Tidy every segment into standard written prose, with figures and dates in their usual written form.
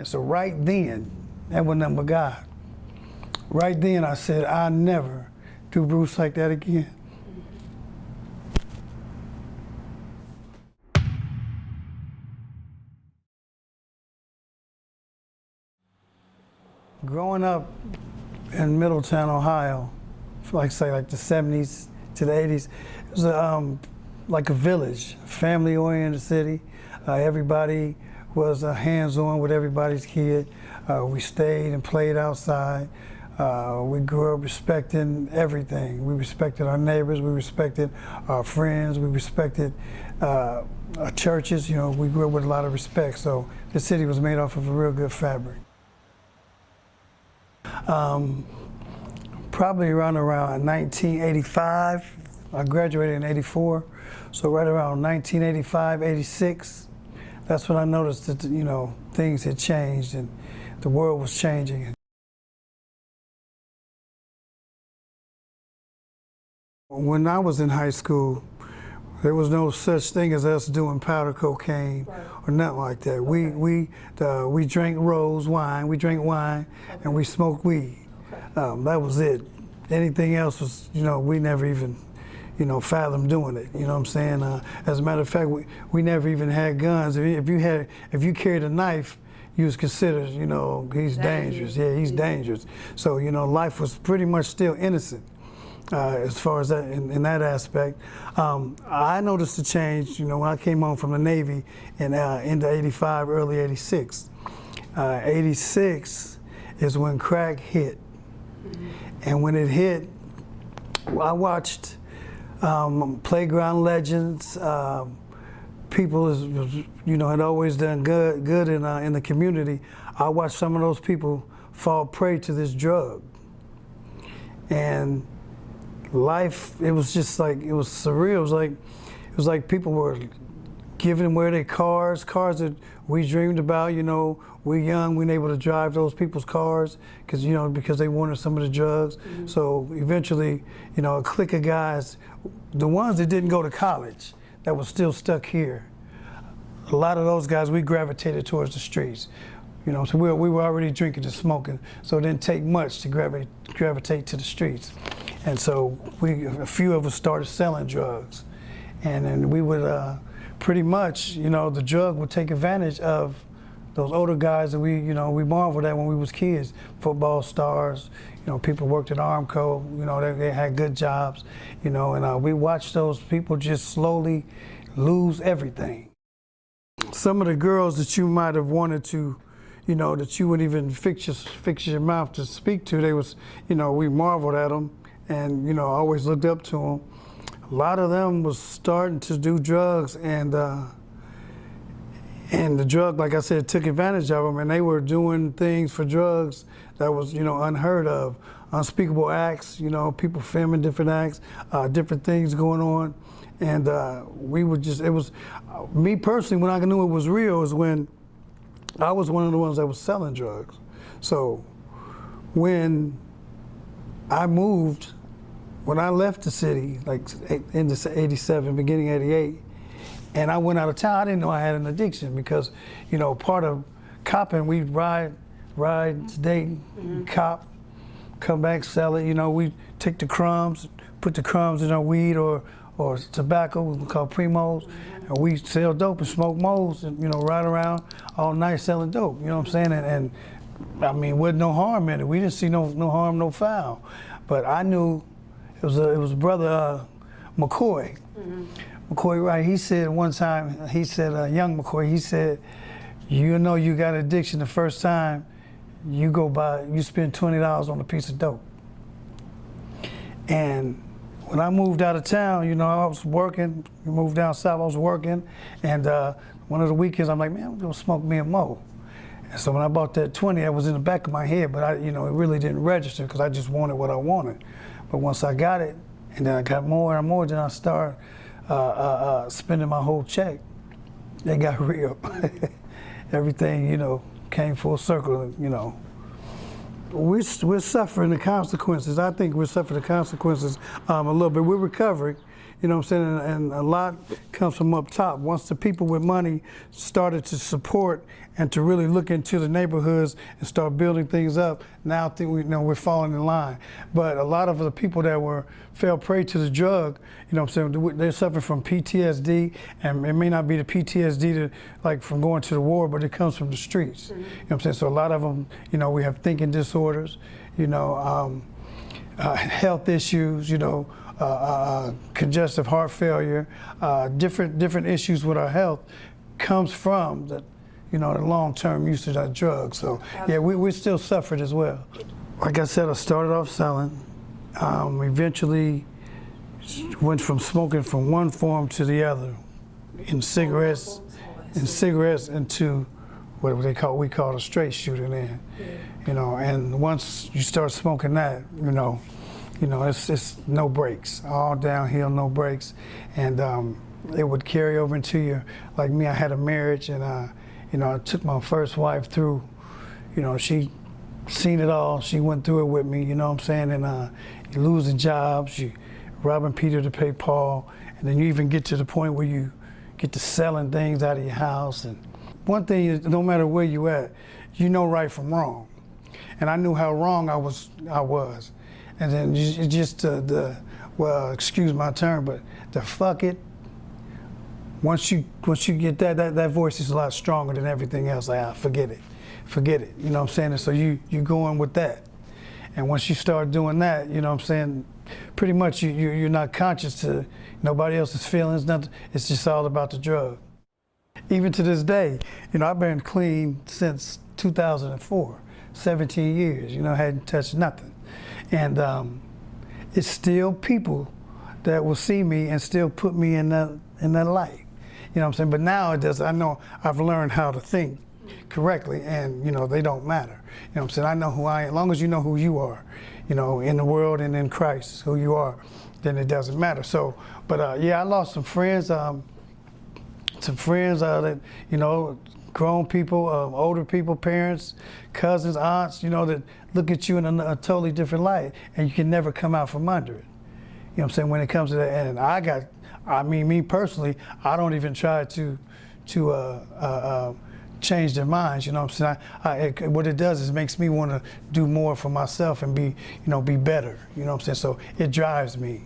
And so right then, that was nothing but God. Right then I said, I'll never do Bruce like that again. Growing up in Middletown, Ohio, like the 70s to the 80s, it was like a village, family-oriented city. Everybody was hands-on with everybody's kid. We stayed and played outside. We grew up respecting everything. We respected our neighbors, we respected our friends, we respected our churches. You know, we grew up with a lot of respect, so the city was made off of a real good fabric. Probably around 1985. I graduated in 84, so right around 1985, 86, that's when I noticed that, you know, things had changed and the world was changing. When I was in high school, there was no such thing as us doing powder cocaine or nothing like that. Okay. We drank rose wine, we drank wine, okay, and we smoked weed. Okay. That was it. Anything else was, you know, we never even, you know, fathomed doing it. You know what I'm saying? As a matter of fact, we never even had guns. If you carried a knife, you was considered, you know, he's dangerous. Yeah, he's dangerous. So, you know, life was pretty much still innocent. As far as that, in that aspect. I noticed a change, you know, when I came home from the Navy in into 85, early 86. 86 is when crack hit. Mm-hmm. And when it hit, I watched playground legends, people, you know, had always done good in the community. I watched some of those people fall prey to this drug. And life, it was just like, it was surreal. It was like people were giving away their cars that we dreamed about. You know, we're young, we were able to drive those people's cars because they wanted some of the drugs. Mm-hmm. So eventually, you know, a clique of guys, the ones that didn't go to college, that was still stuck here, a lot of those guys, we gravitated towards the streets. You know, so we were already drinking and smoking, so it didn't take much to gravitate to the streets. And so a few of us started selling drugs. And then we would pretty much, you know, the drug would take advantage of those older guys that we marveled at when we was kids. Football stars, you know, people worked at Armco, you know, they had good jobs, you know, and we watched those people just slowly lose everything. Some of the girls that you might have wanted to, you know, that you wouldn't even fix your mouth to speak to, they was, you know, we marveled at them. And, you know, I always looked up to them. A lot of them was starting to do drugs, and the drug, like I said, took advantage of them, and they were doing things for drugs that was, you know, unheard of. Unspeakable acts, you know, people filming different acts, different things going on. And we would just, it was, me personally, when I knew it was real was when I was one of the ones that was selling drugs. So when I moved, when I left the city, like in the 87, beginning 88, and I went out of town, I didn't know I had an addiction because, you know, part of copping, we'd ride to Dayton, mm-hmm, cop, come back, sell it. You know, we take the crumbs, put the crumbs in our weed or tobacco, we call primos, mm-hmm, and we sell dope and smoke moles and, you know, ride around all night selling dope, you know what I'm saying? And I mean, wasn't no harm in it. We didn't see no harm, no foul. But I knew it was brother McCoy. Mm-hmm. McCoy, right? He said one time, he said, young McCoy, he said, you know, you got addiction the first time you spend $20 on a piece of dope. And when I moved out of town, you know, I was working. We moved down south, I was working, and one of the weekends, I'm like, man, I'm gonna smoke me a mo. And so when I bought that 20, that was in the back of my head, but it really didn't register because I just wanted what I wanted. But once I got it, and then I got more and more, then I started spending my whole check. It got real. Everything, you know, came full circle, you know. We're suffering the consequences. I think we're suffering the consequences a little bit. We're recovering, You know what I'm saying? And a lot comes from up top. Once the people with money started to support and to really look into the neighborhoods and start building things up, now I think we're falling in line. But a lot of the people that fell prey to the drug, you know what I'm saying, they're suffering from PTSD, and it may not be the PTSD from going to the war, but it comes from the streets. Mm-hmm. You know what I'm saying? So a lot of them, we have thinking disorders, health issues, congestive heart failure, different issues with our health comes from the long-term use of that drug. So yeah, we still suffered as well. Like I said, I started off selling, eventually went from smoking from one form to the other, in cigarettes into what we call a straight shooter then. Yeah. And once you start smoking that, it's no brakes, all downhill, no brakes. And it would carry over into like me, I had a marriage, and I took my first wife through, she seen it all, she went through it with me, you know what I'm saying? And you're losing jobs, you robbing Peter to pay Paul, and then you even get to the point where you get to selling things out of your house. And one thing is, no matter where you at, you know right from wrong. And I knew how wrong I was. And then just well, excuse my term, but the fuck it. Once you get that voice is a lot stronger than everything else. Like, forget it. You know what I'm saying? And so you going with that. And once you start doing that, you know what I'm saying, pretty much you're not conscious to nobody else's feelings, nothing. It's just all about the drug. Even to this day, I've been clean since 2004, 17 years, hadn't touched nothing. And it's still people that will see me and still put me in that light. You know what I'm saying? But nowadays, I know I've learned how to think correctly, and they don't matter. You know what I'm saying? I know who I am. As long as you know who you are, in the world and in Christ, who you are, then it doesn't matter. So, but yeah, I lost some friends. That grown people, older people, parents, cousins, aunts, that look at you in a totally different light, and you can never come out from under it. You know what I'm saying? When it comes to that, and me personally, I don't even try to change their minds. You know what I'm saying? What it does is makes me want to do more for myself and be better. You know what I'm saying? So it drives me.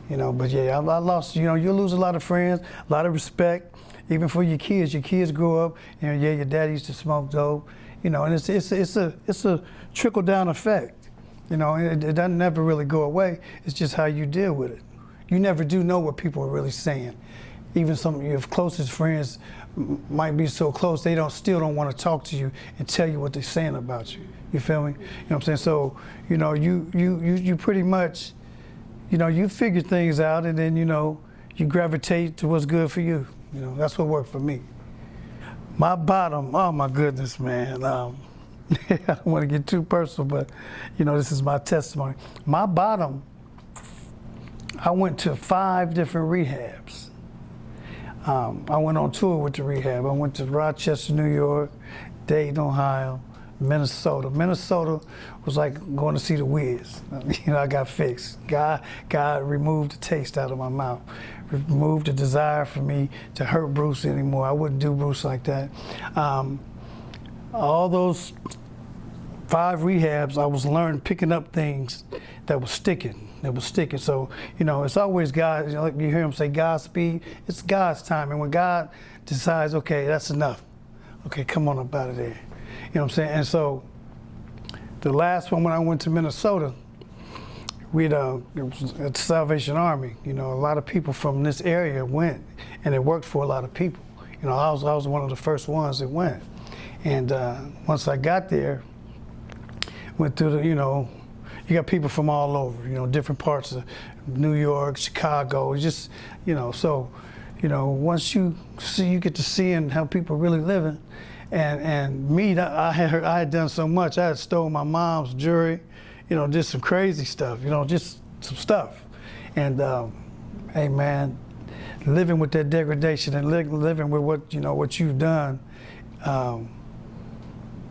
But yeah, I lost. You lose a lot of friends, a lot of respect. Even for your kids. Your kids grow up, your daddy used to smoke dope, and it's a trickle down effect. It doesn't never really go away. It's just how you deal with it. You never do know what people are really saying. Even some of your closest friends might be so close they still don't want to talk to you and tell you what they're saying about you. You feel me? You know what I'm saying? So you pretty much you figure things out, and then you gravitate to what's good for you. That's what worked for me. My bottom, oh my goodness, man. I don't want to get too personal, but this is my testimony. My bottom, I went to 5 different rehabs. I went on tour with the rehab. I went to Rochester, New York, Dayton, Ohio, Minnesota. Minnesota was like going to see the Wiz. I got fixed. God removed the taste out of my mouth. Removed the desire for me to hurt Bruce anymore. I wouldn't do Bruce like that. All those 5 rehabs, I was picking up things that was sticking. So, it's always God. Like you hear him say, Godspeed. It's God's time. And when God decides, okay, that's enough. Okay, come on up out of there. You know what I'm saying? And so, the last one when I went to Minnesota, it was at the Salvation Army. A lot of people from this area went, and it worked for a lot of people. I was one of the first ones that went. And once I got there, went through you got people from all over, different parts of New York, Chicago, just, so, once you get to seeing how people really living. And me, I had done so much. I had stolen my mom's jewelry, did some crazy stuff, just some stuff. And hey man, living with that degradation and living with what you've done,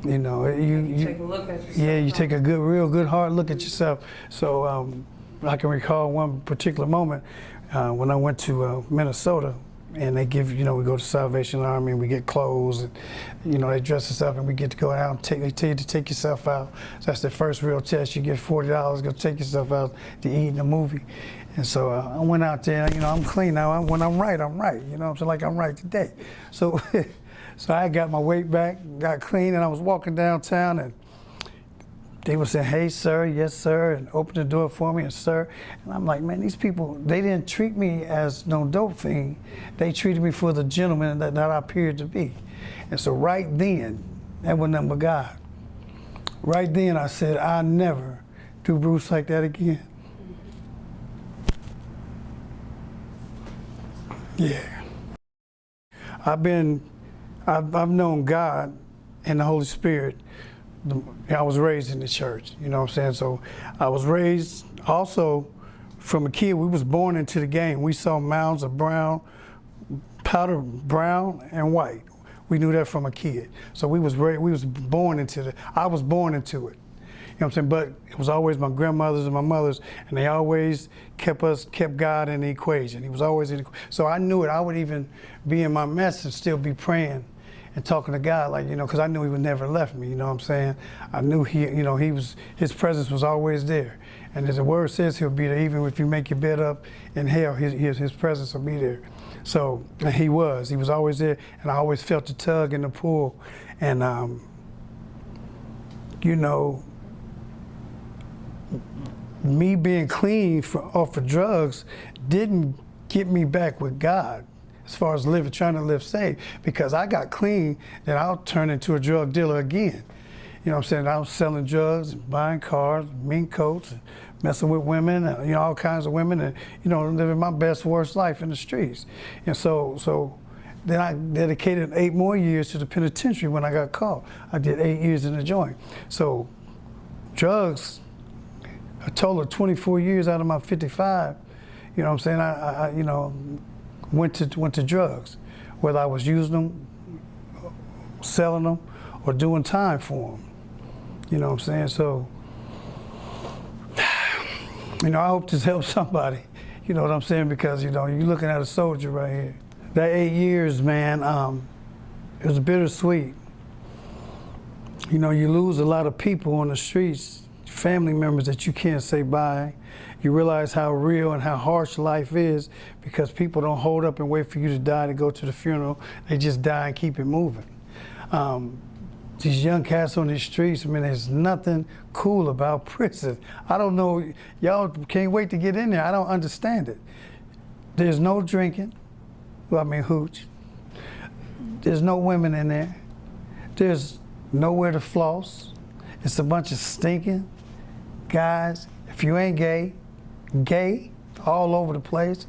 you take a look at yourself. Yeah, you take a real good hard look at yourself. So I can recall one particular moment. when I went to Minnesota, and they give, we go to Salvation Army and we get clothes, and they dress us up and we get to go out and they tell you to take yourself out. So that's the first real test. You get $40, go take yourself out to eat in a movie. And so I went out there, I'm clean now. When I'm right, I'm right. I'm saying, like I'm right today. So, so I got my weight back, got clean, and I was walking downtown, and they were saying, "Hey, sir, yes, sir," and open the door for me, and sir. And I'm like, man, these people, they didn't treat me as no dope fiend. They treated me for the gentleman that I appeared to be. And so right then, that was nothing but God. Right then, I said, I'll never do Bruce like that again. Yeah. I've known God and the Holy Spirit. I was raised in the church, you know what I'm saying? So I was raised also from a kid. We was born into the game. We saw mounds of brown, powder brown and white. We knew that from a kid. So I was born into it. You know what I'm saying? But it was always my grandmothers and my mothers, and they always kept God in the equation. He was always in the equation. So I knew it. I would even be in my mess and still be praying and talking to God, like, because I knew he would never left me, you know what I'm saying? I knew his presence was always there. And as the word says, he'll be there. Even if you make your bed up in hell, his presence will be there. So, and he was always there. And I always felt the tug and the pull. And, me being clean off of drugs didn't get me back with God. As far as trying to live safe, because I got clean, then I'll turn into a drug dealer again. You know what I'm saying? I was selling drugs, buying cars, mink coats, messing with women, all kinds of women, and, living my best, worst life in the streets. And so then I dedicated 8 more years to the penitentiary when I got caught. I did 8 years in the joint. So drugs, a total of 24 years out of my 55, you know what I'm saying? I went to drugs, whether I was using them, selling them, or doing time for them. You know what I'm saying? So, I hope this helps somebody. You know what I'm saying? Because, you're looking at a soldier right here. That 8 years, man, it was bittersweet. You lose a lot of people on the streets, family members that you can't say bye. You realize how real and how harsh life is, because people don't hold up and wait for you to die to go to the funeral. They just die and keep it moving. These young cats on these streets, there's nothing cool about prison. I don't know, y'all can't wait to get in there. I don't understand it. There's no drinking, hooch. There's no women in there. There's nowhere to floss. It's a bunch of stinking guys. If you ain't gay all over the place.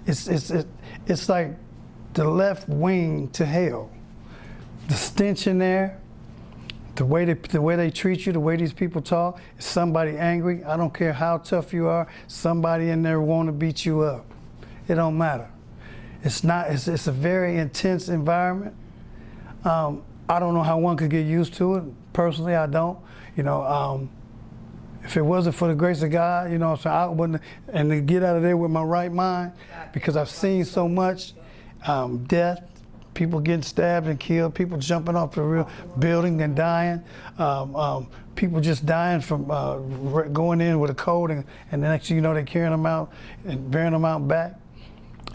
It's like the left wing to hell. The stench in there, the way they treat you, the way these people talk. Is somebody angry? I don't care how tough you are. Somebody in there want to beat you up. It don't matter. It's a very intense environment. I don't know how one could get used to it. Personally, I don't. If it wasn't for the grace of God, I wouldn't, and to get out of there with my right mind, because I've seen so much death, people getting stabbed and killed, people jumping off the real building and dying, people just dying from going in with a cold, and the next thing you know, they're carrying them out and bearing them out back.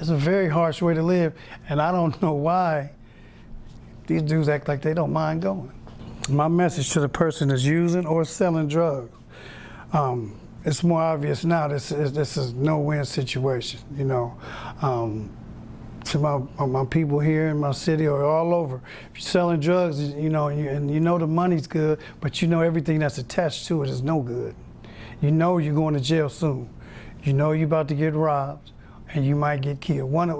It's a very harsh way to live, and I don't know why these dudes act like they don't mind going. My message to the person that's using or selling drugs, it's more obvious now. This is no-win situation. To my people here in my city or all over, if you're selling drugs, and the money's good, but everything that's attached to it is no good. You're going to jail soon. You're about to get robbed, and you might get killed. One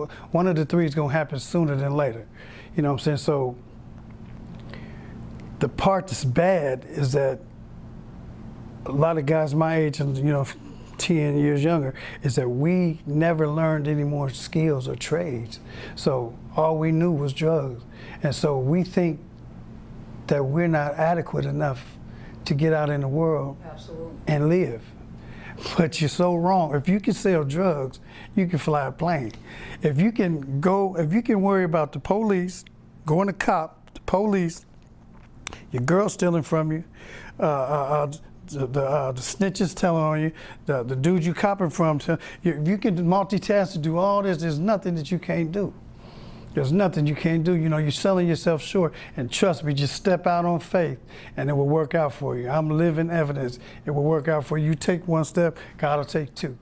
of the three is going to happen sooner than later. You know what I'm saying? So the part that's bad is that a lot of guys my age and 10 years younger is that we never learned any more skills or trades. So all we knew was drugs. And so we think that we're not adequate enough to get out in the world. Absolutely. And live. But you're so wrong. If you can sell drugs, you can fly a plane. If you can worry about the police, going to cop, the police, your girl stealing from you, the snitches telling on you, the dude you copping from. If you can multitask to do all this, there's nothing that you can't do. There's nothing you can't do. You know, you're selling yourself short. And trust me, just step out on faith and it will work out for you. I'm living evidence. It will work out for you. You take one step, God will take two.